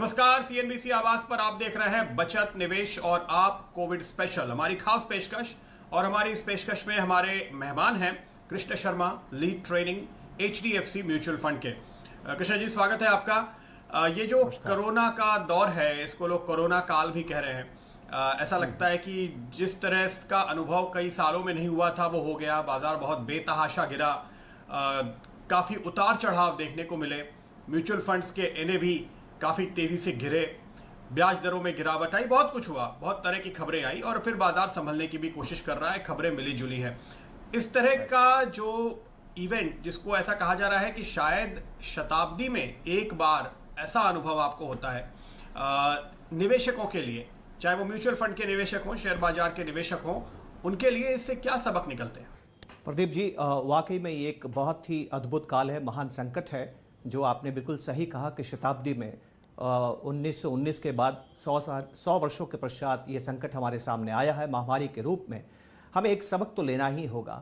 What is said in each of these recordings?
नमस्कार, सीएनबीसी आवाज पर आप देख रहे हैं बचत, निवेश और आप कोविड स्पेशल, हमारी खास पेशकश। और हमारी इस पेशकश में हमारे मेहमान हैं Krishna Sharma, lead training HDFC mutual fund के। कृष्ण जी, स्वागत है आपका। ये जो कोरोना का दौर है, इसको लोग कोरोना काल भी कह रहे हैं। ऐसा लगता है कि जिस तरह का अनुभव कई सालों में नहीं हुआ था वो हो गया। बाजार बहुत बेतहाशा गिरा, काफी उतार चढ़ाव देखने को मिले। म्यूचुअल फंड्स के एनएवी काफी तेजी से गिरे, ब्याज दरों में गिरावट आई, बहुत कुछ हुआ, बहुत तरह की खबरें आई और फिर बाजार संभलने की भी कोशिश कर रहा है। खबरें मिली जुली हैं। इस तरह का जो इवेंट, जिसको ऐसा कहा जा रहा है कि शायद शताब्दी में एक बार ऐसा अनुभव आपको होता है, निवेशकों के लिए, चाहे वो म्यूचुअल फंड के निवेशक हों, शेयर बाजार के निवेशक हों, उनके लिए इससे क्या सबक निकलते हैं? प्रदीप जी, वाकई में ये एक बहुत ही अद्भुत काल है, महान संकट है। जो आपने बिल्कुल सही कहा कि शताब्दी में 1919 के बाद 100 वर्षों के पश्चात ये संकट हमारे सामने आया है महामारी के रूप में। हमें एक सबक तो लेना ही होगा।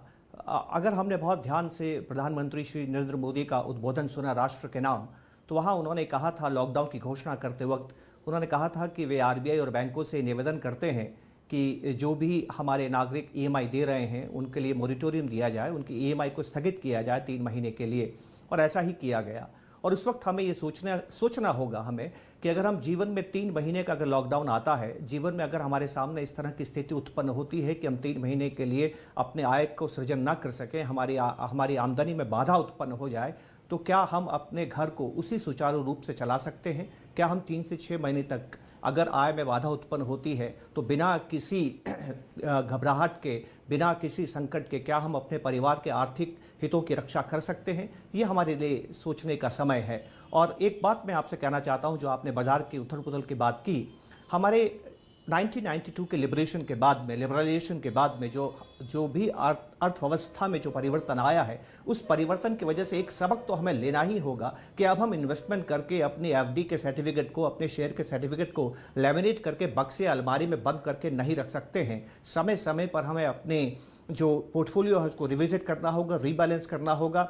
अगर हमने बहुत ध्यान से प्रधानमंत्री श्री नरेंद्र मोदी का उद्बोधन सुना राष्ट्र के नाम, तो वहाँ उन्होंने कहा था, लॉकडाउन की घोषणा करते वक्त उन्होंने कहा था कि वे आरबीआई और बैंकों से निवेदन करते हैं कि जो भी हमारे नागरिक ईएमआई दे रहे हैं उनके लिए मोरिटोरियम दिया जाए, उनकी ईएमआई को स्थगित किया जाए 3 महीने के लिए। और ऐसा ही किया गया। और उस वक्त हमें ये सोचना होगा हमें कि अगर हम जीवन में 3 महीने का अगर लॉकडाउन आता है, जीवन में अगर हमारे सामने इस तरह की स्थिति उत्पन्न होती है कि हम 3 महीने के लिए अपने आय को सृजन ना कर सकें, हमारी आमदनी में बाधा उत्पन्न हो जाए, तो क्या हम अपने घर को उसी सुचारू रूप से चला सकते हैं? क्या हम 3 से 6 महीने तक अगर आय में बाधा उत्पन्न होती है तो बिना किसी घबराहट के, बिना किसी संकट के, क्या हम अपने परिवार के आर्थिक हितों की रक्षा कर सकते हैं? ये हमारे लिए सोचने का समय है। और एक बात मैं आपसे कहना चाहता हूं, जो आपने बाजार की उथल पुथल की बात की, हमारे 1992 के लिबरेशन के बाद में, लिबरलाइजेशन के बाद में जो भी अर्थव्यवस्था में जो परिवर्तन आया है, उस परिवर्तन की वजह से एक सबक तो हमें लेना ही होगा कि अब हम इन्वेस्टमेंट करके अपनी एफडी के सर्टिफिकेट को, अपने शेयर के सर्टिफिकेट को लैमिनेट करके बक्से अलमारी में बंद करके नहीं रख सकते हैं। समय समय पर हमें अपने जो पोर्टफोलियो है उसको रिविजिट करना होगा, रीबैलेंस करना होगा,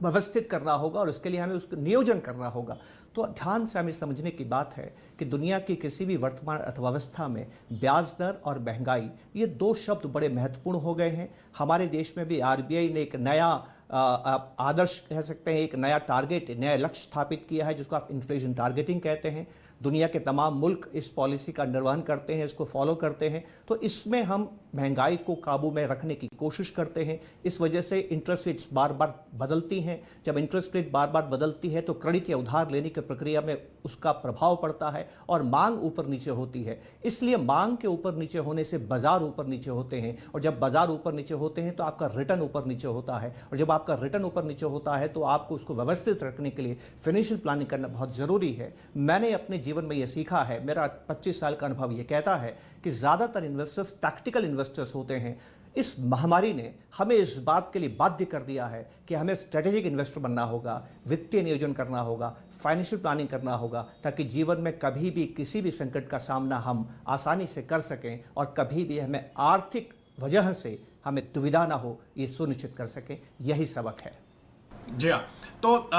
व्यवस्थित करना होगा और उसके लिए हमें उसका नियोजन करना होगा। तो ध्यान से हमें समझने की बात है कि दुनिया की किसी भी वर्तमान अर्थव्यवस्था में ब्याज दर और महंगाई, ये 2 शब्द बड़े महत्वपूर्ण हो गए हैं। हमारे देश में भी आरबीआई ने एक नया आदर्श कह सकते हैं, एक नया टारगेट, नया लक्ष्य स्थापित किया है, जिसको आप इन्फ्लेशन टारगेटिंग कहते हैं। दुनिया के तमाम मुल्क इस पॉलिसी का निर्वहन करते हैं, इसको फॉलो करते हैं। तो इसमें हम महंगाई को काबू में रखने की कोशिश करते हैं। इस वजह से इंटरेस्ट रेट्स बार बार बदलती हैं। जब इंटरेस्ट रेट बार बार बदलती है तो क्रेडिट या उधार लेने की प्रक्रिया में उसका प्रभाव पड़ता है और मांग ऊपर नीचे होती है। इसलिए मांग के ऊपर नीचे होने से बाजार ऊपर नीचे होते हैं, और जब बाजार ऊपर नीचे होते हैं तो आपका रिटर्न ऊपर नीचे होता है, और जब आपका रिटर्न ऊपर नीचे होता है तो आपको उसको व्यवस्थित रखने के लिए फाइनेंशियल प्लानिंग करना बहुत जरूरी है। मैंने अपने जीवन में यह सीखा है, मेरा 25 साल का अनुभव यह कहता है कि ज्यादातर इन्वेस्टर्स टैक्टिकल इन्वेस्टर्स होते हैं। इस महामारी ने हमें इस बात के लिए बाध्य कर दिया है कि हमें स्ट्रेटेजिक इन्वेस्टर बनना होगा, वित्तीय नियोजन करना होगा, फाइनेंशियल प्लानिंग करना होगा, ताकि जीवन में कभी भी किसी भी संकट का सामना हम आसानी से कर सकें और कभी भी हमें आर्थिक वजह से हमें दुविधा ना हो, ये सुनिश्चित कर सकें। यही सबक है। जी हाँ। तो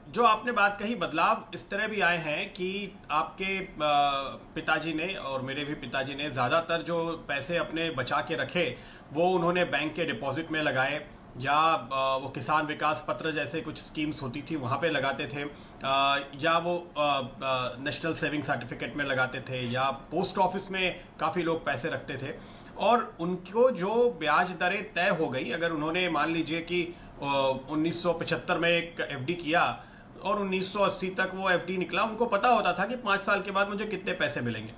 जो आपने बात कही, बदलाव इस तरह भी आए हैं कि आपके पिताजी ने और मेरे भी पिताजी ने ज़्यादातर जो पैसे अपने बचा के रखे वो उन्होंने बैंक के डिपॉजिट में लगाए, या वो किसान विकास पत्र जैसे कुछ स्कीम्स होती थी वहाँ पे लगाते थे, या वो नेशनल सेविंग सर्टिफिकेट में लगाते थे, या पोस्ट ऑफिस में काफ़ी लोग पैसे रखते थे। और उनको जो ब्याज दरें तय हो गई, अगर उन्होंने मान लीजिए कि 1975 में एक एफडी किया और 1980 तक वो एफडी निकला, उनको पता होता था कि 5 साल के बाद मुझे कितने पैसे मिलेंगे।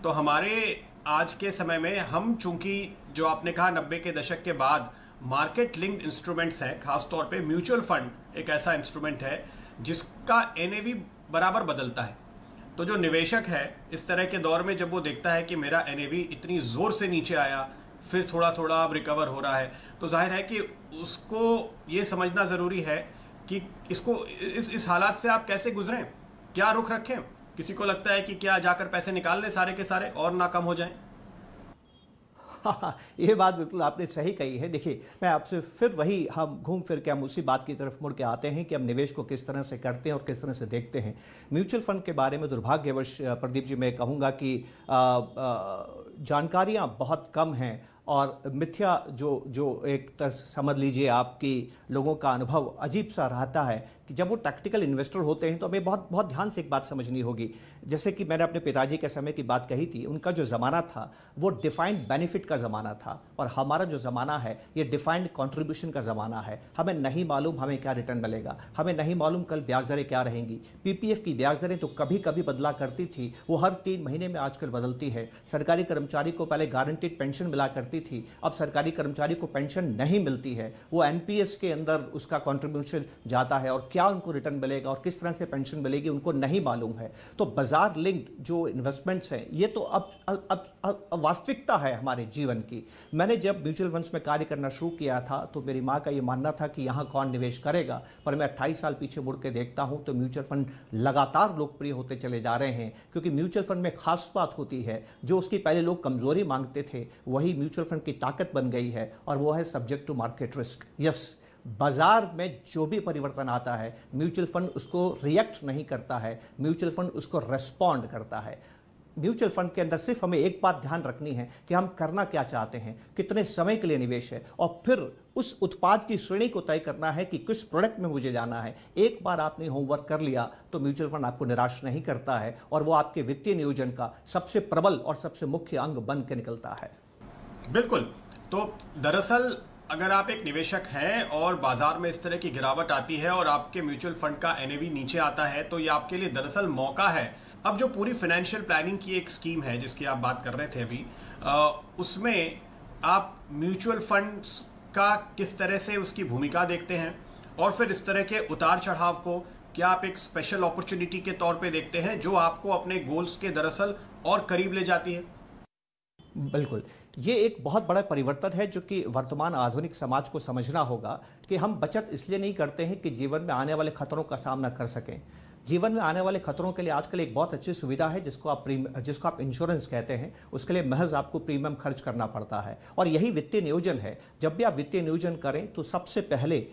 तो हमारे आज के समय में हम, चूंकि जो आपने कहा 90 के दशक के बाद मार्केट लिंक्ड इंस्ट्रूमेंट्स हैं, खासतौर पे म्यूचुअल फंड एक ऐसा इंस्ट्रूमेंट है जिसका एनएवी बराबर बदलता है। तो जो निवेशक है इस तरह के दौर में, जब वो देखता है कि मेरा एनएवी इतनी जोर से नीचे आया, फिर थोड़ा थोड़ा अब रिकवर हो रहा है, तो जाहिर है कि उसको ये समझना ज़रूरी है कि इसको इस हालात से आप कैसे गुजरें, क्या रुख रखें। किसी को लगता है कि क्या जाकर पैसे निकाल लें सारे के सारे और ना कम हो जाएं। हाँ, ये बात बिल्कुल आपने सही कही है। देखिए, मैं आपसे फिर वही हम घूम फिर के हम उसी बात की तरफ मुड़ के आते हैं कि हम निवेश को किस तरह से करते हैं और किस तरह से देखते हैं। म्यूचुअल फंड के बारे में दुर्भाग्यवश प्रदीप जी मैं कहूँगा कि जानकारियाँ बहुत कम हैं और मिथ्या जो जो एक तरह से समझ लीजिए आपकी लोगों का अनुभव अजीब सा रहता है कि जब वो टैक्टिकल इन्वेस्टर होते हैं तो हमें बहुत बहुत ध्यान से एक बात समझनी होगी। जैसे कि मैंने अपने पिताजी के समय की बात कही थी, उनका जो ज़माना था वो डिफाइंड बेनिफिट का ज़माना था और हमारा जो ज़माना है ये डिफाइंड कंट्रीब्यूशन का ज़माना है। हमें नहीं मालूम हमें क्या रिटर्न मिलेगा, हमें नहीं मालूम कल ब्याज दरें क्या रहेंगी। पीपीएफ की ब्याज दरें तो कभी कभी बदला करती थी, वो हर 3 महीने में आजकल बदलती है। सरकारी कर्मचारी को पहले गारंटीड पेंशन मिला करती थी, अब सरकारी कर्मचारी को पेंशन नहीं मिलती है। वो एनपीएस के अंदर उसका कंट्रीब्यूशन जाता है और क्या उनको रिटर्न मिलेगा और किस तरह से पेंशन मिलेगी उनको नहीं मालूम है। तो बाजार लिंक्ड जो इन्वेस्टमेंट्स हैं ये तो अब वास्तविकता है हमारे जीवन की। मैंने जब म्यूचुअल फंड्स में कार्य करना शुरू किया था तो मेरी माँ का ये मानना था कि यहाँ कौन निवेश करेगा, पर मैं 28 साल पीछे मुड़ के देखता हूँ तो म्यूचुअल फंड लगातार लोकप्रिय होते चले जा रहे हैं। क्योंकि म्यूचुअल फंड में खास बात होती है, जो उसकी पहले लोग कमजोरी मांगते थे वही म्यूचुअल फंड की ताकत बन गई है और वो है subject to market risk. Yes, बाजार में जो भी परिवर्तन आता है म्यूचुअल फंड उसको रिएक्ट नहीं करता है, म्यूचुअल फंड उसको रेस्पॉन्ड करता है। म्यूचुअल फंड के अंदर सिर्फ हमें एक बात ध्यान रखनी है कि हम करना क्या चाहते हैं, कितने समय के लिए निवेश है और फिर उस उत्पाद की श्रेणी को तय करना है कि किस प्रोडक्ट में मुझे जाना है। एक बार आपने होमवर्क कर लिया तो म्यूचुअल फंड आपको निराश नहीं करता है और वो आपके वित्तीय नियोजन का सबसे प्रबल और सबसे मुख्य अंग बन के निकलता है। बिल्कुल। तो दरअसल अगर आप एक निवेशक हैं और बाजार में इस तरह की गिरावट आती है और आपके म्यूचुअल फंड का एनएवी नीचे आता है तो ये आपके लिए दरअसल मौका है। अब जो पूरी फाइनेंशियल प्लानिंग की एक स्कीम है जिसकी आप बात कर रहे थे अभी, उसमें आप म्यूचुअल फंड्स का किस तरह से उसकी भूमिका देखते हैं और फिर इस तरह के उतार चढ़ाव को क्या आप एक स्पेशल अपॉर्चुनिटी के तौर पे देखते हैं जो आपको अपने गोल्स के दरअसल और करीब ले जाती है? बिल्कुल, ये एक बहुत बड़ा परिवर्तन है जो कि वर्तमान आधुनिक समाज को समझना होगा कि हम बचत इसलिए नहीं करते हैं कि जीवन में आने वाले खतरों का सामना कर सकें। जीवन में आने वाले खतरों के लिए आजकल एक बहुत अच्छी सुविधा है जिसको आप इंश्योरेंस कहते हैं। उसके लिए महज आपको प्रीमियम खर्च करना पड़ता है और यही वित्तीय नियोजन है। जब भी आप वित्तीय नियोजन करें तो सबसे पहले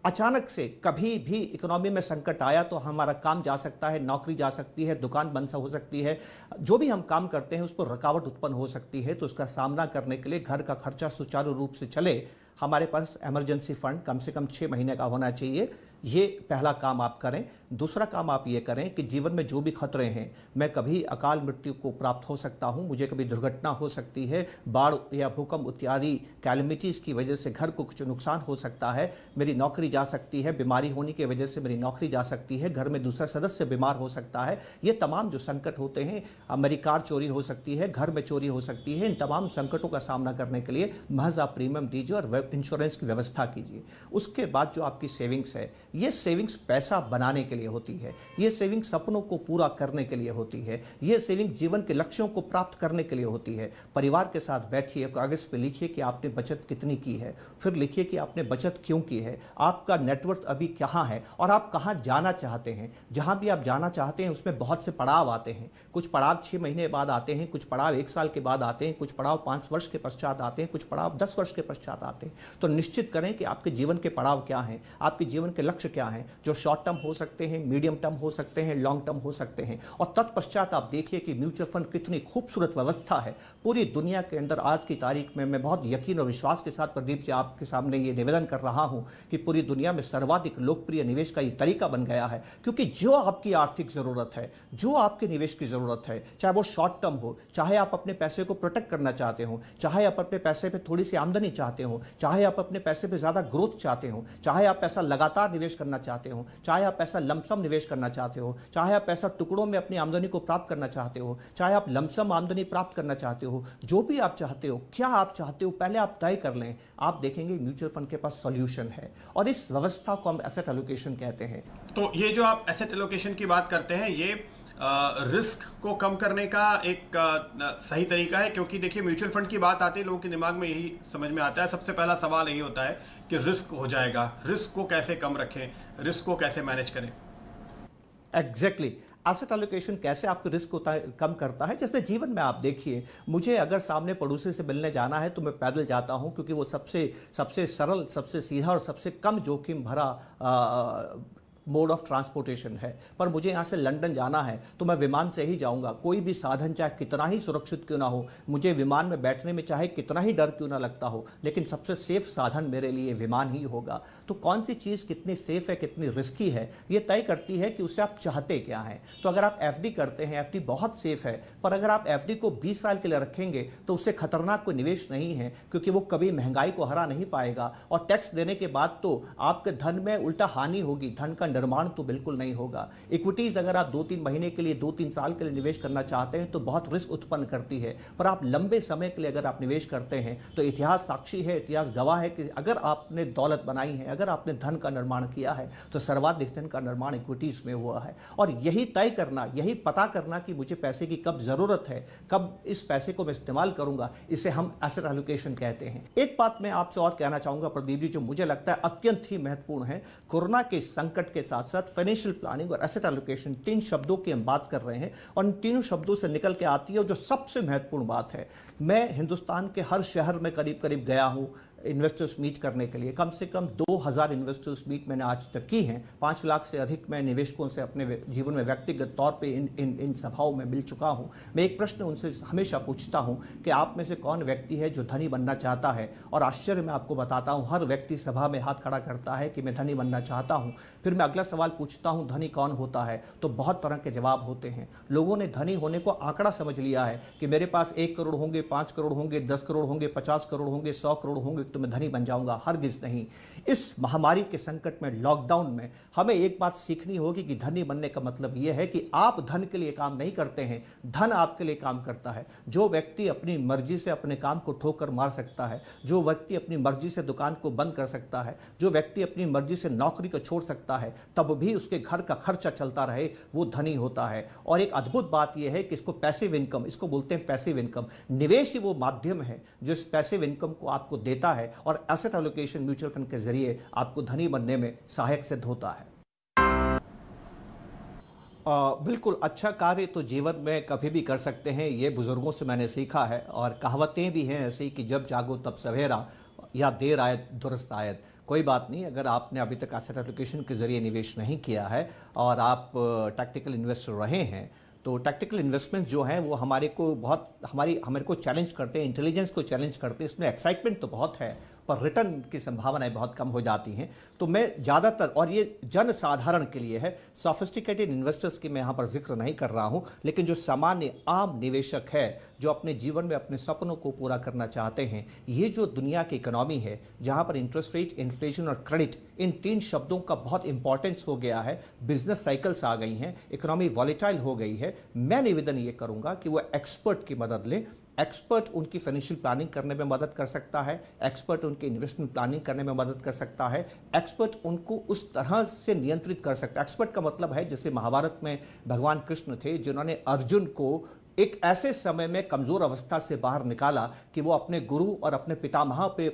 अचानक से कभी भी इकोनॉमी में संकट आया तो हमारा काम जा सकता है, नौकरी जा सकती है, दुकान बंद हो सकती है, जो भी हम काम करते हैं उस पर रुकावट उत्पन्न हो सकती है। तो उसका सामना करने के लिए घर का खर्चा सुचारू रूप से चले, हमारे पास इमरजेंसी फंड कम से कम 6 महीने का होना चाहिए। ये पहला काम आप करें। दूसरा काम आप ये करें कि जीवन में जो भी खतरे हैं, मैं कभी अकाल मृत्यु को प्राप्त हो सकता हूं, मुझे कभी दुर्घटना हो सकती है, बाढ़ या भूकंप इत्यादि कैलेमिटीज़ की वजह से घर को कुछ नुकसान हो सकता है, मेरी नौकरी जा सकती है, बीमारी होने की वजह से मेरी नौकरी जा सकती है, घर में दूसरा सदस्य बीमार हो सकता है। ये तमाम जो संकट होते हैं, मेरी कार चोरी हो सकती है, घर में चोरी हो सकती है, इन तमाम संकटों का सामना करने के लिए महज आप प्रीमियम दीजिए और इंश्योरेंस की व्यवस्था कीजिए। उसके बाद जो आपकी सेविंग्स है, ये सेविंग्स पैसा बनाने के लिए होती है, ये सेविंग सपनों को पूरा करने के लिए होती है, ये सेविंग जीवन के लक्ष्यों को प्राप्त करने के लिए होती है। परिवार के साथ बैठिए, कागज पे लिखिए कि आपने बचत कितनी की है, फिर लिखिए कि आपने बचत क्यों की है, आपका नेटवर्थ अभी कहाँ है और आप कहाँ जाना चाहते हैं। जहाँ भी आप जाना चाहते हैं उसमें बहुत से पड़ाव आते हैं। कुछ पड़ाव 6 महीने बाद आते हैं, कुछ पड़ाव 1 साल के बाद आते हैं, कुछ पड़ाव 5 वर्ष के पश्चात आते हैं, कुछ पड़ाव 10 वर्ष के पश्चात आते हैं। तो निश्चित करें कि आपके जीवन के पड़ाव क्या हैं, आपके जीवन के लक्ष्य क्या हैं, जो शॉर्ट टर्म हो सकते हैं, मीडियम टर्म हो सकते हैं, लॉन्ग टर्म हो सकते हैं। और तत्पश्चात आप देखिए कि म्यूचुअल फंड कितनी खूबसूरत व्यवस्था है पूरी दुनिया के अंदर। आज की तारीख में मैं बहुत यकीन और विश्वास के साथ प्रदीप जी आपके सामने ये निवेदन कर रहा हूं कि पूरी दुनिया में सर्वाधिक लोकप्रिय निवेश का ये तरीका बन गया है। क्योंकि जो आपकी आर्थिक जरूरत है, जो आपके निवेश की जरूरत है, चाहे वो शॉर्ट टर्म हो, चाहे आप अपने पैसे को प्रोटेक्ट करना चाहते हो, चाहे आप अपने पैसे पे थोड़ी सी आमदनी चाहते हो, चाहे आप अपने पैसे पे ज्यादा ग्रोथ चाहते हो, चाहे आप पैसा लगातार निवेश करना चाहते हो, चाहे आप पैसा लमसम निवेश करना चाहते हो, चाहे आप पैसा टुकड़ों में अपनी आमदनी को प्राप्त करना चाहते हो, चाहे आप लमसम आमदनी प्राप्त करना चाहते हो, जो भी आप चाहते हो, क्या आप चाहते हो, पहले आप तय कर लें। आप देखेंगे म्यूचुअल फंड के पास सॉल्यूशन है और इस व्यवस्था को हम एसेट एलोकेशन कहते हैं। तो ये जो आप एसेट एलोकेशन की बात करते हैं, ये रिस्क को कम करने का एक सही तरीका है। क्योंकि देखिए म्यूचुअल फंड की बात आती है, लोगों के दिमाग में यही समझ में आता है, सबसे पहला सवाल यही होता है कि रिस्क हो जाएगा, रिस्क को कैसे कम रखें, रिस्क को कैसे मैनेज करें। एग्जैक्टली एसेट एलोकेशन कैसे आपके रिस्क होता है, कम करता है? जैसे जीवन में आप देखिए, मुझे अगर सामने पड़ोसी से मिलने जाना है तो मैं पैदल जाता हूं, क्योंकि वो सबसे सबसे सरल, सबसे सीधा और सबसे कम जोखिम भरा मोड ऑफ ट्रांसपोर्टेशन है। पर मुझे यहाँ से लंदन जाना है तो मैं विमान से ही जाऊँगा। कोई भी साधन चाहे कितना ही सुरक्षित क्यों ना हो, मुझे विमान में बैठने में चाहे कितना ही डर क्यों ना लगता हो, लेकिन सबसे सेफ साधन मेरे लिए विमान ही होगा। तो कौन सी चीज़ कितनी सेफ है, कितनी रिस्की है, ये तय करती है कि उससे आप चाहते क्या हैं। तो अगर आप एफडी करते हैं, एफडी बहुत सेफ है, पर अगर आप एफडी को 20 साल के लिए रखेंगे तो उससे खतरनाक कोई निवेश नहीं है, क्योंकि वो कभी महंगाई को हरा नहीं पाएगा और टैक्स देने के बाद तो आपके धन में उल्टा हानि होगी, धन का निर्माण तो बिल्कुल नहीं होगा। इक्विटीज अगर आप 2-3 महीने के लिए, 2-3 साल के लिए निवेश करना चाहते हैं तो बहुत रिस्क उत्पन्न करती है, पर आप लंबे समय के लिए अगर आप निवेश करते हैं तो इतिहास साक्षी है, इतिहास गवाह है कि अगर आपने दौलत बनाई है, अगर आपने धन का निर्माण किया है तो सर्वाधिक धन का निर्माण इक्विटीज में हुआ है। और यही तय करना, यही पता करना कि मुझे पैसे की कब जरूरत है, कब इस पैसे को मैं इस्तेमाल करूंगा, इसे हम एसेट एलोकेशन कहते हैं। एक बात मैं आपसे और कहना चाहूंगा प्रदीप जी, जो मुझे लगता है अत्यंत ही महत्वपूर्ण है। कोरोना के संकट के साथ साथ फाइनेंशियल प्लानिंग और एसेट एलोकेशन, 3 शब्दों की हम बात कर रहे हैं और इन तीनों शब्दों से निकल के आती है जो सबसे महत्वपूर्ण बात है। मैं हिंदुस्तान के हर शहर में करीब करीब गया हूं इन्वेस्टर्स मीट करने के लिए। कम से कम 2000 इन्वेस्टर्स मीट मैंने आज तक की हैं। 5 लाख से अधिक मैं निवेशकों से अपने जीवन में व्यक्तिगत तौर पे इन सभाओं में मिल चुका हूं। मैं एक प्रश्न उनसे हमेशा पूछता हूं कि आप में से कौन व्यक्ति है जो धनी बनना चाहता है, और आश्चर्य में आपको बताता हूं हर व्यक्ति सभा में हाथ खड़ा करता है कि मैं धनी बनना चाहता हूं। फिर मैं अगला सवाल पूछता हूं धनी कौन होता है, तो बहुत तरह के जवाब होते हैं। लोगों ने धनी होने को आंकड़ा समझ लिया है कि मेरे पास 1 करोड़ होंगे, 5 करोड़ होंगे, 10 करोड़ होंगे, 50 करोड़ होंगे, 100 करोड़ होंगे तो मैं धनी बन जाऊंगा। हरगिज नहीं। इस महामारी के संकट में, लॉकडाउन में, हमें एक बात सीखनी होगी कि धनी बनने का मतलब यह है कि आप धन के लिए काम नहीं करते हैं, धन आपके लिए काम करता है। जो व्यक्ति अपनी मर्जी से अपने काम को ठोकर मार सकता है, जो व्यक्ति अपनी मर्जी से दुकान को बंद कर सकता है, जो व्यक्ति अपनी मर्जी से नौकरी को छोड़ सकता है, तब भी उसके घर का खर्चा चलता रहे, वो धनी होता है। और एक अद्भुत बात यह है कि इसको पैसिव इनकम, इसको बोलते हैं पैसिव इनकम। निवेश ही वो माध्यम है जो इस पैसिव इनकम को आपको देता है और एसेट एलोकेशन म्यूचुअल फंड के जरिए आपको धनी बनने में सहायक सिद्ध होता है। बिल्कुल, अच्छा कार्य तो जीवन में कभी भी कर सकते हैं, ये बुजुर्गों से मैंने सीखा है। और कहावतें भी हैं ऐसी कि जब जागो तब सवेरा, या देर आयत दुरुस्त आयत। कोई बात नहीं, अगर आपने अभी तक एसेट एलोकेशन के जरिए निवेश नहीं किया है और आप टैक्टिकल इन्वेस्टर रहे हैं, तो टैक्टिकल इन्वेस्टमेंट जो हैं वो हमारे को चैलेंज करते हैं, इंटेलिजेंस को चैलेंज करते हैं। इसमें एक्साइटमेंट तो बहुत है पर रिटर्न की संभावनाएं बहुत कम हो जाती हैं। तो मैं ज़्यादातर, और ये जन साधारण के लिए है, सॉफिस्टिकेटेड इन्वेस्टर्स की मैं यहाँ पर जिक्र नहीं कर रहा हूँ, लेकिन जो सामान्य आम निवेशक है जो अपने जीवन में अपने सपनों को पूरा करना चाहते हैं, ये जो दुनिया की इकोनॉमी है जहाँ पर इंटरेस्ट रेट, इन्फ्लेशन और क्रेडिट, इन 3 शब्दों का बहुत इंपॉर्टेंस हो गया है, बिजनेस साइकिल्स आ गई हैं, इकोनॉमी वॉलेटाइल हो गई है, मैं निवेदन ये करूँगा कि वो एक्सपर्ट की मदद लें। एक्सपर्ट उनकी फाइनेंशियल प्लानिंग करने में मदद कर सकता है, एक्सपर्ट उनकी इन्वेस्टमेंट प्लानिंग करने में मदद कर सकता है, एक्सपर्ट उनको उस तरह से नियंत्रित कर सकता है। एक्सपर्ट का मतलब है जैसे महाभारत में भगवान कृष्ण थे जिन्होंने अर्जुन को एक ऐसे समय में कमजोर अवस्था से बाहर निकाला कि वो अपने गुरु और अपने पितामह पे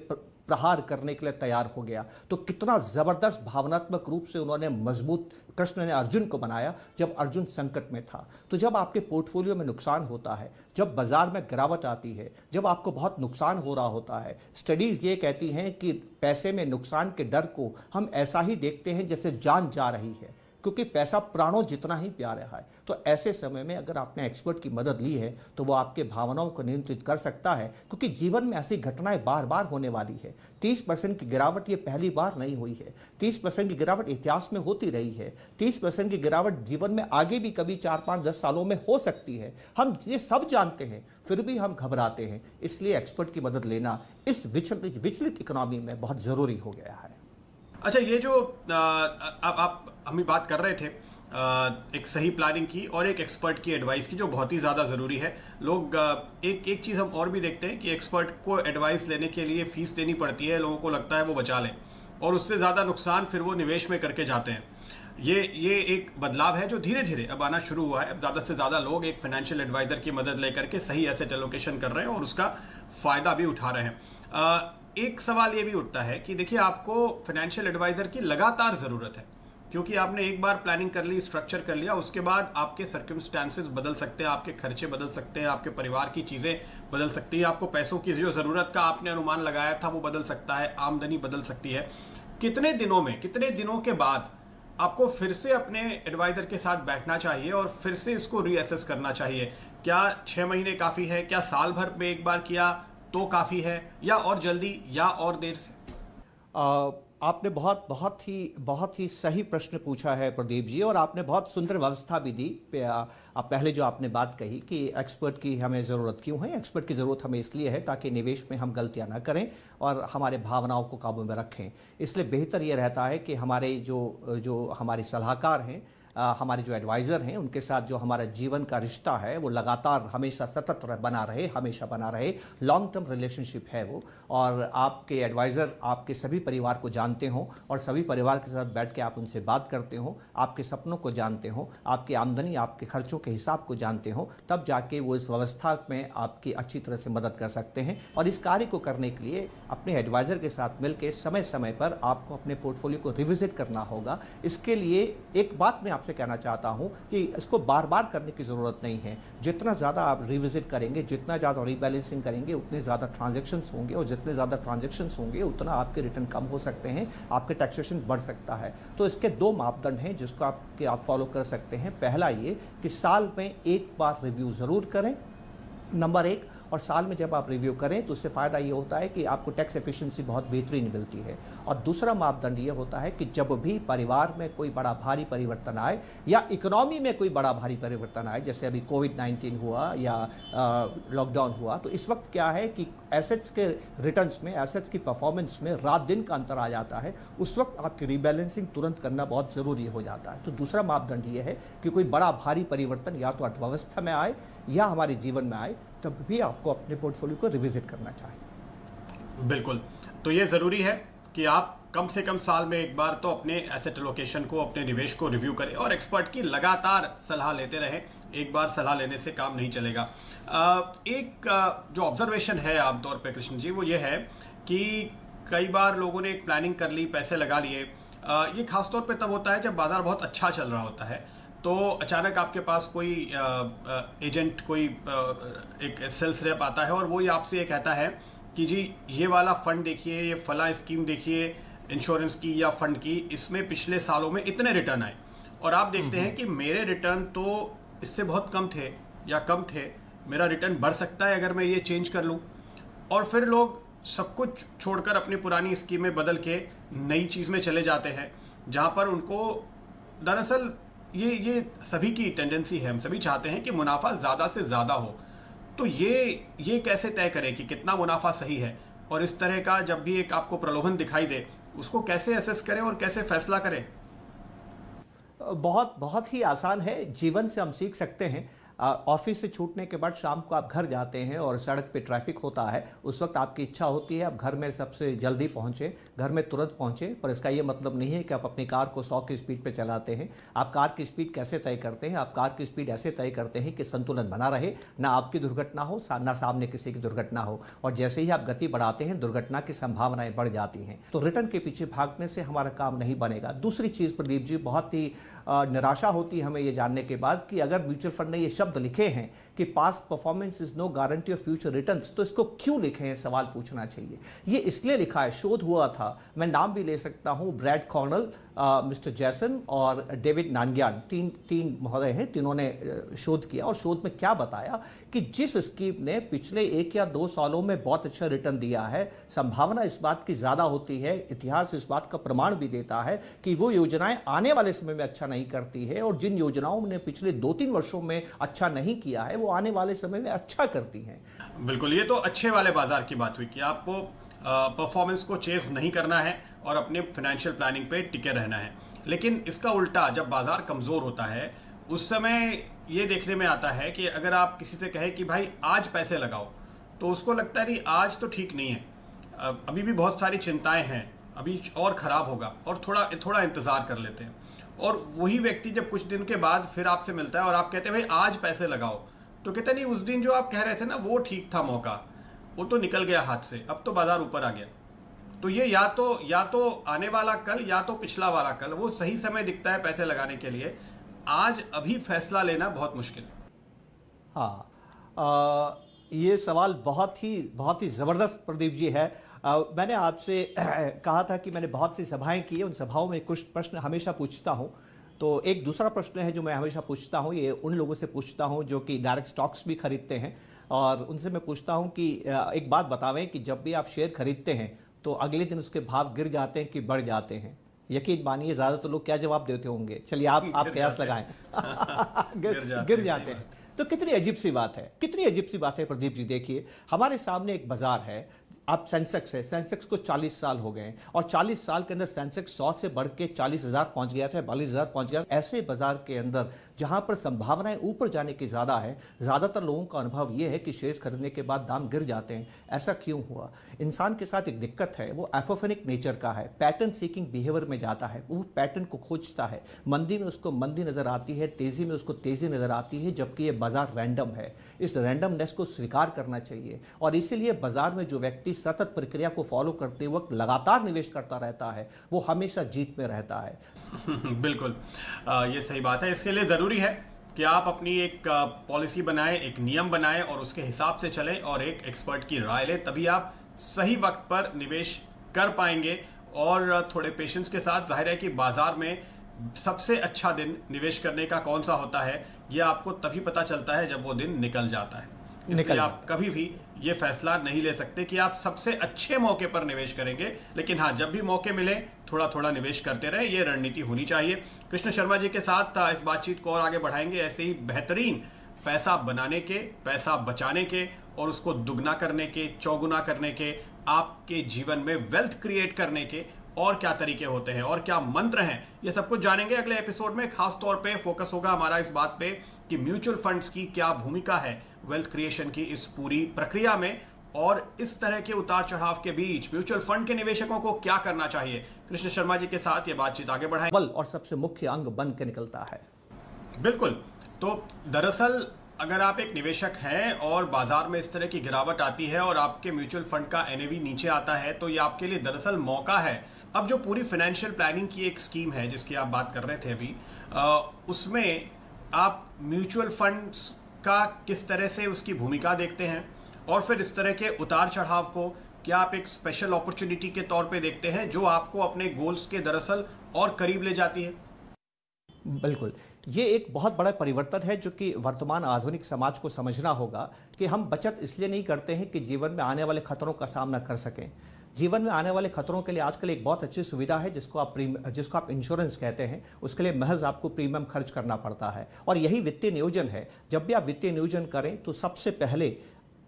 प्रहार करने के लिए तैयार हो गया। तो कितना जबरदस्त भावनात्मक रूप से उन्होंने मजबूत कृष्ण ने अर्जुन को बनाया जब अर्जुन संकट में था। तो जब आपके पोर्टफोलियो में नुकसान होता है, जब बाजार में गिरावट आती है, जब आपको बहुत नुकसान हो रहा होता है, स्टडीज ये कहती हैं कि पैसे में नुकसान के डर को हम ऐसा ही देखते हैं जैसे जान जा रही है, क्योंकि पैसा प्राणों जितना ही प्यारा है। तो ऐसे समय में अगर आपने एक्सपर्ट की मदद ली है तो वो आपके भावनाओं को नियंत्रित कर सकता है, क्योंकि जीवन में ऐसी घटनाएं बार बार होने वाली है। 30% की गिरावट ये पहली बार नहीं हुई है, 30% की गिरावट इतिहास में होती रही है, 30% की गिरावट जीवन में आगे भी कभी 4, 5, 10 सालों में हो सकती है। हम ये सब जानते हैं, फिर भी हम घबराते हैं। इसलिए एक्सपर्ट की मदद लेना इस विचलित इकोनॉमी में बहुत ज़रूरी हो गया है। अच्छा, ये जो अब आप हम बात कर रहे थे एक सही प्लानिंग की और एक एक्सपर्ट की एडवाइस की, जो बहुत ही ज़्यादा ज़रूरी है। लोग एक चीज़ हम और भी देखते हैं कि एक्सपर्ट को एडवाइस लेने के लिए फ़ीस देनी पड़ती है, लोगों को लगता है वो बचा लें, और उससे ज़्यादा नुकसान फिर वो निवेश में करके जाते हैं। ये एक बदलाव है जो धीरे धीरे अब आना शुरू हुआ है। अब ज़्यादा से ज़्यादा लोग एक फाइनेंशियल एडवाइज़र की मदद लेकर के सही एसेट एलोकेशन कर रहे हैं और उसका फ़ायदा भी उठा रहे हैं। एक सवाल ये भी उठता है कि देखिए, आपको फाइनेंशियल एडवाइज़र की लगातार ज़रूरत है। क्योंकि आपने एक बार प्लानिंग कर ली, स्ट्रक्चर कर लिया, उसके बाद आपके सर्कमस्टांसेस बदल सकते हैं, आपके खर्चे बदल सकते हैं, आपके परिवार की चीज़ें बदल सकती हैं, आपको पैसों की जो ज़रूरत का आपने अनुमान लगाया था वो बदल सकता है, आमदनी बदल सकती है। कितने दिनों में, कितने दिनों के बाद आपको फिर से अपने एडवाइज़र के साथ बैठना चाहिए और फिर से इसको रीअसेस करना चाहिए? क्या 6 महीने काफ़ी है? क्या साल भर में एक बार किया तो काफ़ी है, या और जल्दी या और देर से? आपने बहुत ही सही प्रश्न पूछा है प्रदीप जी, और आपने बहुत सुंदर व्यवस्था भी दी। आप पहले जो आपने बात कही कि एक्सपर्ट की हमें ज़रूरत क्यों है, एक्सपर्ट की ज़रूरत हमें इसलिए है ताकि निवेश में हम गलतियां ना करें और हमारे भावनाओं को काबू में रखें। इसलिए बेहतर ये रहता है कि हमारे जो हमारे सलाहकार हैं, हमारे जो एडवाइज़र हैं, उनके साथ जो हमारा जीवन का रिश्ता है वो लगातार हमेशा सतत बना रहे, हमेशा बना रहे। लॉन्ग टर्म रिलेशनशिप है वो, और आपके एडवाइज़र आपके सभी परिवार को जानते हों और सभी परिवार के साथ बैठ के आप उनसे बात करते हो, आपके सपनों को जानते हो, आपकी आमदनी, आपके खर्चों के हिसाब को जानते हो, तब जाके वो इस व्यवस्था में आपकी अच्छी तरह से मदद कर सकते हैं। और इस कार्य को करने के लिए अपने एडवाइज़र के साथ मिलकर समय समय पर आपको अपने पोर्टफोलियो को रिविजिट करना होगा। इसके लिए एक बात मैं आपसे कहना चाहता हूं कि इसको बार बार करने की ज़रूरत नहीं है। जितना ज़्यादा आप रिविजिट करेंगे, जितना ज़्यादा रीबैलेंसिंग करेंगे, उतने ज़्यादा ट्रांजैक्शंस होंगे, और जितने ज़्यादा ट्रांजैक्शंस होंगे उतना आपके रिटर्न कम हो सकते हैं, आपके टैक्सेशन बढ़ सकता है। तो इसके 2 मापदंड हैं जिसको आप फॉलो कर सकते हैं। पहला ये कि साल में एक बार रिव्यू ज़रूर करें, नंबर 1। और साल में जब आप रिव्यू करें तो उससे फ़ायदा ये होता है कि आपको टैक्स एफिशिएंसी बहुत बेहतरीन मिलती है। और दूसरा मापदंड ये होता है कि जब भी परिवार में कोई बड़ा भारी परिवर्तन आए या इकोनॉमी में कोई बड़ा भारी परिवर्तन आए, जैसे अभी कोविड-19 हुआ या लॉकडाउन हुआ, तो इस वक्त क्या है कि एसेट्स के रिटर्न्स में, एसेट्स की परफॉर्मेंस में रात दिन का अंतर आ जाता है। उस वक्त आपकी रीबैलेंसिंग तुरंत करना बहुत ज़रूरी हो जाता है। तो दूसरा मापदंड ये है कि कोई बड़ा भारी परिवर्तन या तो अर्थव्यवस्था में आए या हमारे जीवन में आए, तब भी आपको अपने पोर्टफोलियो को रिविजिट करना चाहिए। बिल्कुल। तो ये ज़रूरी है कि आप कम से कम साल में एक बार तो अपने एसेट एलोकेशन को, अपने निवेश को रिव्यू करें और एक्सपर्ट की लगातार सलाह लेते रहें। एक बार सलाह लेने से काम नहीं चलेगा। जो ऑब्जर्वेशन है आमतौर पे कृष्ण जी, वो ये है कि कई बार लोगों ने एक प्लानिंग कर ली, पैसे लगा लिए। ये खासतौर पे तब होता है जब बाजार बहुत अच्छा चल रहा होता है, तो अचानक आपके पास कोई एजेंट, कोई एक सेल्स रेप आता है और वो ही आपसे ये कहता है कि जी ये वाला फंड देखिए, ये फला स्कीम देखिए, इंश्योरेंस की या फंड की, इसमें पिछले सालों में इतने रिटर्न आए, और आप देखते हैं कि मेरे रिटर्न तो इससे बहुत कम थे या कम थे, मेरा रिटर्न बढ़ सकता है अगर मैं ये चेंज कर लूँ। और फिर लोग सब कुछ छोड़कर अपनी पुरानी स्कीमें बदल के नई चीज़ में चले जाते हैं, जहाँ पर उनको दरअसल ये सभी की टेंडेंसी है, हम सभी चाहते हैं कि मुनाफा ज़्यादा से ज़्यादा हो। तो ये कैसे तय करें कि कितना मुनाफा सही है, और इस तरह का जब भी एक आपको प्रलोभन दिखाई दे उसको कैसे असेस करें और कैसे फैसला करें? बहुत ही आसान है। जीवन से हम सीख सकते हैं। ऑफिस से छूटने के बाद शाम को आप घर जाते हैं और सड़क पे ट्रैफिक होता है, उस वक्त आपकी इच्छा होती है आप घर में सबसे जल्दी पहुंचे, घर में तुरंत पहुंचे। पर इसका ये मतलब नहीं है कि आप अपनी कार को 100 की स्पीड पे चलाते हैं। आप कार की स्पीड कैसे तय करते हैं? आप कार की स्पीड ऐसे तय करते हैं कि संतुलन बना रहे, ना आपकी दुर्घटना हो, ना सामने किसी की दुर्घटना हो। और जैसे ही आप गति बढ़ाते हैं, दुर्घटना की संभावनाएं बढ़ जाती हैं। तो रिटर्न के पीछे भागने से हमारा काम नहीं बनेगा। दूसरी चीज़ प्रदीप जी, बहुत ही निराशा होती है हमें ये जानने के बाद कि अगर म्यूचुअल फंड ने ये शब्द लिखे हैं कि past performance is no guarantee of future returns, तो इसको क्यों लिखे हैं, सवाल पूछना चाहिए। ये इसलिए लिखा है, शोध हुआ था, मैं नाम भी ले सकता हूं, ब्रैड कॉर्नल, मिस्टर जैसन और डेविड नानग्यान, तीन महोदय हैं, तीनों ने शोध किया। और शोध में क्या बताया कि जिस स्कीम ने पिछले 1 या 2 सालों में बहुत अच्छा रिटर्न दिया है, संभावना इस बात की ज़्यादा होती है, इतिहास इस बात का प्रमाण भी देता है कि वो योजनाएं आने वाले समय में अच्छा नहीं करती है, और जिन योजनाओं ने पिछले 2-3 वर्षों में अच्छा नहीं किया है वो आने वाले समय में अच्छा करती हैं। बिल्कुल, ये तो अच्छे वाले बाजार की बात हुई कि आपको परफॉर्मेंस को चेस नहीं करना है और अपने फाइनेंशियल प्लानिंग पे टिके रहना है। लेकिन इसका उल्टा, जब बाजार कमज़ोर होता है उस समय ये देखने में आता है कि अगर आप किसी से कहें कि भाई आज पैसे लगाओ, तो उसको लगता है नहीं, आज तो ठीक नहीं है, अभी भी बहुत सारी चिंताएं हैं, अभी और ख़राब होगा, और थोड़ा इंतज़ार कर लेते हैं। और वही व्यक्ति जब कुछ दिन के बाद फिर आपसे मिलता है और आप कहते हैं भाई आज पैसे लगाओ, तो कहते नहीं, उस दिन जो आप कह रहे थे ना वो ठीक था, मौका वो तो निकल गया हाथ से, अब तो बाजार ऊपर आ गया। तो ये या तो आने वाला कल या तो पिछला वाला कल, वो सही समय दिखता है पैसे लगाने के लिए। आज अभी फैसला लेना बहुत मुश्किल है। हाँ, ये सवाल बहुत ही ज़बरदस्त प्रदीप जी है। मैंने आपसे कहा था कि मैंने बहुत सी सभाएं की हैं, उन सभाओं में कुछ प्रश्न हमेशा पूछता हूं। तो एक दूसरा प्रश्न है जो मैं हमेशा पूछता हूं, ये उन लोगों से पूछता हूं जो कि डायरेक्ट स्टॉक्स भी खरीदते हैं, और उनसे मैं पूछता हूं कि एक बात बतावें कि जब भी आप शेयर खरीदते हैं तो अगले दिन उसके भाव गिर जाते हैं कि बढ़ जाते हैं? यकीन मानिए ज़्यादातर लोग क्या जवाब देते होंगे, चलिए आप कयास लगाएं। गिर जाते हैं। तो कितनी अजीब सी बात है, कितनी अजीब सी बात है प्रदीप जी। देखिए, हमारे सामने एक बाजार है, आप सेंसेक्स है, सेंसेक्स को 40 साल हो गए और 40 साल के अंदर सेंसेक्स 100 से बढ़ के 40,000 पहुंच गया था, 42,000 पहुंच गया। ऐसे बाजार के अंदर जहां पर संभावनाएं ऊपर जाने की ज़्यादा है, ज़्यादातर लोगों का अनुभव यह है कि शेयर्स खरीदने के बाद दाम गिर जाते हैं। ऐसा क्यों हुआ? इंसान के साथ एक दिक्कत है, वो एफोफेनिक नेचर का है, पैटर्न सीकिंग बिहेवियर में जाता है, वो पैटर्न को खोजता है। मंदी में उसको मंदी नज़र आती है, तेज़ी में उसको तेज़ी नज़र आती है, जबकि ये बाजार रैंडम है। इस रैंडमनेस को स्वीकार करना चाहिए, और इसीलिए बाजार में जो व्यक्ति सतत प्रक्रिया को फॉलो करते वक्त लगातार निवेश करता रहता है, वो हमेशा जीत में रहता है। बिल्कुल, ये सही बात है। इसके लिए ज़रूरी है कि आप अपनी एक पॉलिसी बनाएं, एक नियम बनाएं और उसके हिसाब से चलें और एक एक्सपर्ट की राय लें, तभी आप सही वक्त पर निवेश कर पाएंगे। और थोड़े पेशेंस के साथ, जाहिर है कि बाजार में सबसे अच्छा दिन निवेश करने का कौन सा होता है, यह आपको तभी पता चलता है जब वो दिन निकल जाता है। इसलिए आप कभी भी ये फैसला नहीं ले सकते कि आप सबसे अच्छे मौके पर निवेश करेंगे, लेकिन हाँ, जब भी मौके मिले थोड़ा थोड़ा निवेश करते रहे, ये रणनीति होनी चाहिए। कृष्ण शर्मा जी के साथ इस बातचीत को और आगे बढ़ाएंगे, ऐसे ही बेहतरीन पैसा बनाने के, पैसा बचाने के और उसको दुगना करने के, चौगुना करने के, आपके जीवन में वेल्थ क्रिएट करने के और क्या तरीके होते हैं और क्या मंत्र हैं, ये सब कुछ जानेंगे अगले एपिसोड में। खास तौर पे फोकस होगा हमारा इस बात पे कि म्यूचुअल फंड्स की क्या भूमिका है वेल्थ क्रिएशन की इस पूरी प्रक्रिया में, और इस तरह के उतार चढ़ाव के बीच म्यूचुअल फंड के निवेशकों को क्या करना चाहिए। कृष्ण शर्मा जी के साथ ये बातचीत आगे बढ़ाएं। और सबसे मुख्य अंग बन के निकलता है। बिल्कुल। तो दरअसल अगर आप एक निवेशक हैं और बाजार में इस तरह की गिरावट आती है और आपके म्यूचुअल फंड का एनएवी नीचे आता है, तो ये आपके लिए दरअसल मौका है। अब जो पूरी फाइनेंशियल प्लानिंग की एक स्कीम है जिसकी आप बात कर रहे थे अभी, उसमें आप म्यूचुअल फंड्स का किस तरह से उसकी भूमिका देखते हैं, और फिर इस तरह के उतार चढ़ाव को क्या आप एक स्पेशल अपॉर्चुनिटी के तौर पे देखते हैं जो आपको अपने गोल्स के दरअसल और करीब ले जाती है? बिल्कुल, ये एक बहुत बड़ा परिवर्तन है जो कि वर्तमान आधुनिक समाज को समझना होगा कि हम बचत इसलिए नहीं करते हैं कि जीवन में आने वाले खतरों का सामना कर सकें। जीवन में आने वाले खतरों के लिए आजकल एक बहुत अच्छी सुविधा है जिसको आप इंश्योरेंस कहते हैं। उसके लिए महज आपको प्रीमियम खर्च करना पड़ता है, और यही वित्तीय नियोजन है। जब भी आप वित्तीय नियोजन करें तो सबसे पहले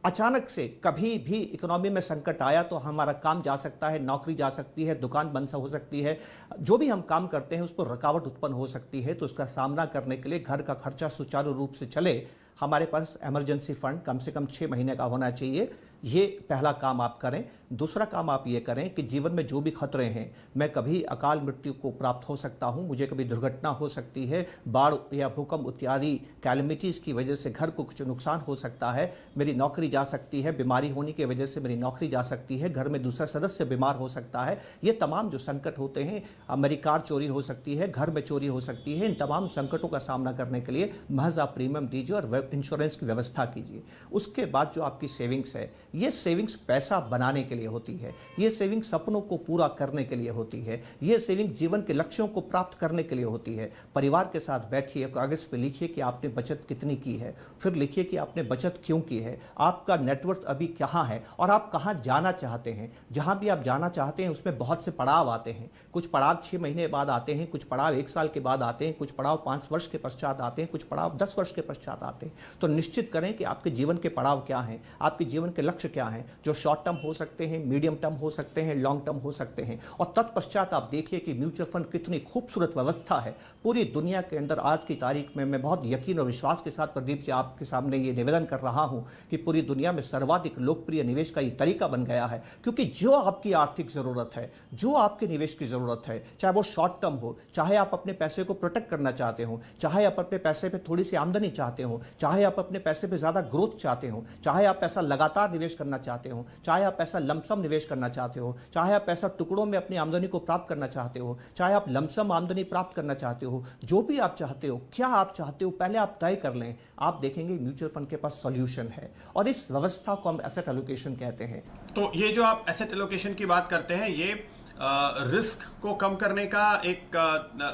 अचानक से कभी भी इकोनॉमी में संकट आया तो हमारा काम जा सकता है, नौकरी जा सकती है, दुकान बंद हो सकती है, जो भी हम काम करते हैं उस पर रुकावट उत्पन्न हो सकती है। तो उसका सामना करने के लिए घर का खर्चा सुचारू रूप से चले, हमारे पास इमरजेंसी फंड कम से कम 6 महीने का होना चाहिए। ये पहला काम आप करें। दूसरा काम आप ये करें कि जीवन में जो भी खतरे हैं, मैं कभी अकाल मृत्यु को प्राप्त हो सकता हूं, मुझे कभी दुर्घटना हो सकती है, बाढ़ या भूकंप इत्यादि कैलेमिटीज़ की वजह से घर को कुछ नुकसान हो सकता है, मेरी नौकरी जा सकती है, बीमारी होने की वजह से मेरी नौकरी जा सकती है, घर में दूसरा सदस्य बीमार हो सकता है। ये तमाम जो संकट होते हैं, मेरी कार चोरी हो सकती है, घर में चोरी हो सकती है, इन तमाम संकटों का सामना करने के लिए महज आप प्रीमियम दीजिए और इंश्योरेंस की व्यवस्था कीजिए। उसके बाद जो आपकी सेविंग्स है, ये सेविंग्स पैसा बनाने के लिए होती है, ये सेविंग सपनों को पूरा करने के लिए होती है, ये सेविंग जीवन के लक्ष्यों को प्राप्त करने के लिए होती है। परिवार के साथ बैठिए, कागज पे लिखिए कि आपने बचत कितनी की है, फिर लिखिए कि आपने बचत क्यों की है, आपका नेटवर्थ अभी कहाँ है और आप कहाँ जाना चाहते हैं। जहाँ भी आप जाना चाहते हैं उसमें बहुत से पड़ाव आते हैं। कुछ पड़ाव 6 महीने बाद आते हैं, कुछ पड़ाव 1 साल के बाद आते हैं, कुछ पड़ाव 5 वर्ष के पश्चात आते हैं, कुछ पड़ाव 10 वर्ष के पश्चात आते हैं। तो निश्चित करें कि आपके जीवन के पड़ाव क्या हैं, आपके जीवन के लक्ष्य क्या हैं, जो शॉर्ट टर्म हो सकते हैं, मीडियम टर्म हो सकते हैं, लॉन्ग टर्म हो सकते हैं। और तत्पश्चात आप देखिए कि म्यूचुअल फंड कितनी खूबसूरत व्यवस्था है पूरी दुनिया के अंदर। आज की तारीख में मैं बहुत यकीन और विश्वास के साथ प्रदीप जी आपके सामने ये निवेदन कर रहा हूं कि पूरी दुनिया में सर्वाधिक लोकप्रिय निवेश का ये तरीका बन गया है, क्योंकि जो आपकी आर्थिक जरूरत है, जो आपके निवेश की जरूरत है, चाहे वो शॉर्ट टर्म हो, चाहे आप अपने पैसे को प्रोटेक्ट करना चाहते हो, चाहे आप अपने पैसे पे थोड़ी सी आमदनी चाहते हो, चाहे आप अपने पैसे पे ज्यादा ग्रोथ चाहते हो, चाहे आप पैसा लगातार निवेश निवेश करना चाहते हो, चाहे आप पैसा लमसम निवेश करना चाहते हो, चाहे आप पैसा टुकड़ों में अपनी आमदनी को प्राप्त करना चाहते हो, चाहे आप लमसम आमदनी प्राप्त करना चाहते हो, जो भी आप चाहते हो, क्या आप चाहते हो पहले आप तय कर लें। आप देखेंगे म्यूचुअल फंड के पास सॉल्यूशन है और इस व्यवस्था को हम एसेट एलोकेशन कहते हैं। तो ये जो आप एसेट एलोकेशन की बात करते हैं, ये रिस्क को कम करने का एक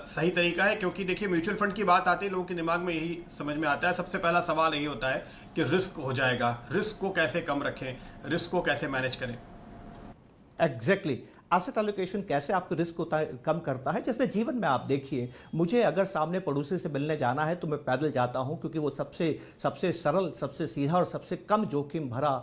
सही तरीका है, क्योंकि देखिए म्यूचुअल फंड की बात आती है लोगों के दिमाग में यही समझ में आता है, सबसे पहला सवाल यही होता है कि रिस्क हो जाएगा, रिस्क को कैसे कम रखें, रिस्क को कैसे मैनेज करें। एग्जैक्टली एसेट एलोकेशन कैसे आपको रिस्क को कम करता है। जैसे जीवन में आप देखिए, मुझे अगर सामने पड़ोसी से मिलने जाना है तो मैं पैदल जाता हूं, क्योंकि वो सबसे सरल, सबसे सीधा और सबसे कम जोखिम भरा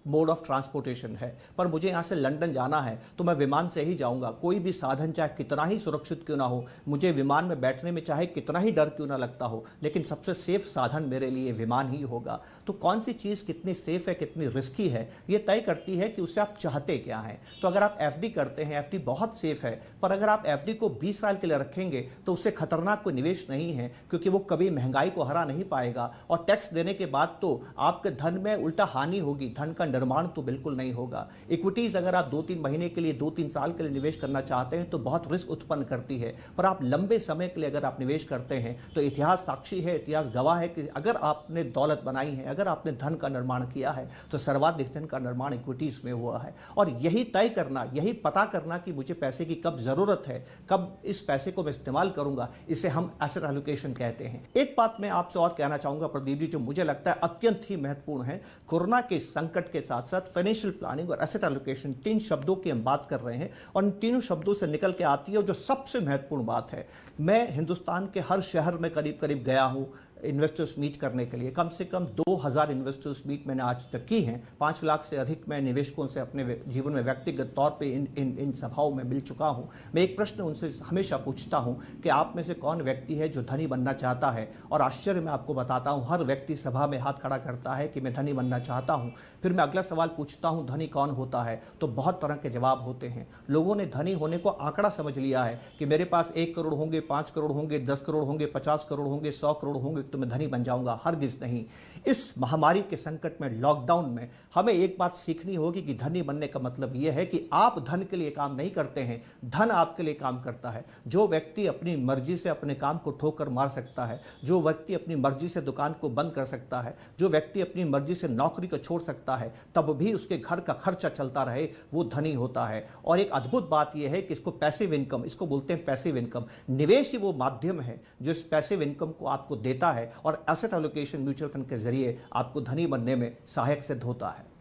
मोड ऑफ ट्रांसपोर्टेशन है। पर मुझे यहाँ से लंदन जाना है तो मैं विमान से ही जाऊँगा। कोई भी साधन चाहे कितना ही सुरक्षित क्यों ना हो, मुझे विमान में बैठने में चाहे कितना ही डर क्यों ना लगता हो, लेकिन सबसे सेफ साधन मेरे लिए विमान ही होगा। तो कौन सी चीज़ कितनी सेफ है, कितनी रिस्की है, ये तय करती है कि उससे आप चाहते क्या हैं। तो अगर आप एफडी करते हैं, एफडी बहुत सेफ है, पर अगर आप एफडी को 20 साल के लिए रखेंगे तो उससे खतरनाक कोई निवेश नहीं है, क्योंकि वो कभी महंगाई को हरा नहीं पाएगा और टैक्स देने के बाद तो आपके धन में उल्टा हानि होगी, धन का निर्माण तो बिल्कुल नहीं होगा। इक्विटीज अगर आप 2-3 महीने के लिए, 2-3 साल के लिए निवेश करना चाहते हैं तो बहुत रिस्क उत्पन्न करती है, पर आप लंबे समय के लिए अगर आप निवेश करते हैं तो इतिहास साक्षी है, इतिहास गवाह है कि अगर आपने दौलत बनाई है, अगर आपने धन का निर्माण किया है तो सर्वाधिक धन का निर्माण इक्विटीज में हुआ है। और यही तय करना, यही पता करना कि मुझे पैसे की कब जरूरत है, कब इस पैसे को मैं इस्तेमाल करूंगा, इसे हम एसेट एलोकेशन कहते हैं। एक बात मैं आपसे और कहना चाहूंगा प्रदीप जी, जो मुझे लगता है अत्यंत ही महत्वपूर्ण है। कोरोना के संकट के साथ साथ फाइनेंशियल प्लानिंग और एसेट एलोकेशन, 3 शब्दों की हम बात कर रहे हैं और इन तीनों शब्दों से निकल के आती है जो सबसे महत्वपूर्ण बात है। मैं हिंदुस्तान के हर शहर में करीब करीब गया हूं इन्वेस्टर्स मीट करने के लिए। कम से कम 2000 इन्वेस्टर्स मीट मैंने आज तक की हैं। 5 लाख से अधिक मैं निवेशकों से अपने जीवन में व्यक्तिगत तौर पे इन सभाओं में मिल चुका हूं। मैं एक प्रश्न उनसे हमेशा पूछता हूं कि आप में से कौन व्यक्ति है जो धनी बनना चाहता है, और आश्चर्य में आपको बताता हूं हर व्यक्ति सभा में हाथ खड़ा करता है कि मैं धनी बनना चाहता हूं। फिर मैं अगला सवाल पूछता हूं धनी कौन होता है, तो बहुत तरह के जवाब होते हैं। लोगों ने धनी होने को आंकड़ा समझ लिया है कि मेरे पास 1 करोड़ होंगे, 5 करोड़ होंगे, 10 करोड़ होंगे, 50 करोड़ होंगे, 100 करोड़ होंगे तो मैं धनी बन जाऊंगा। हरगिज नहीं। इस महामारी के संकट में, लॉकडाउन में हमें एक बात सीखनी होगी कि धनी बनने का मतलब यह है कि आप धन के लिए काम नहीं करते हैं, धन आपके लिए काम करता है। जो व्यक्ति अपनी मर्जी से अपने काम को ठोकर मार सकता है, जो व्यक्ति अपनी मर्जी से दुकान को बंद कर सकता है, जो व्यक्ति अपनी मर्जी से नौकरी को छोड़ सकता है तब भी उसके घर का खर्चा चलता रहे, वो धनी होता है। और एक अद्भुत बात यह है कि इसको पैसिव इनकम, इसको बोलते हैं पैसिव इनकम। निवेश ही वो माध्यम है जो इस पैसिव इनकम को आपको देता है और एसेट एलोकेशन म्यूचुअल फंड के जरिए आपको धनी बनने में सहायक सिद्ध होता है।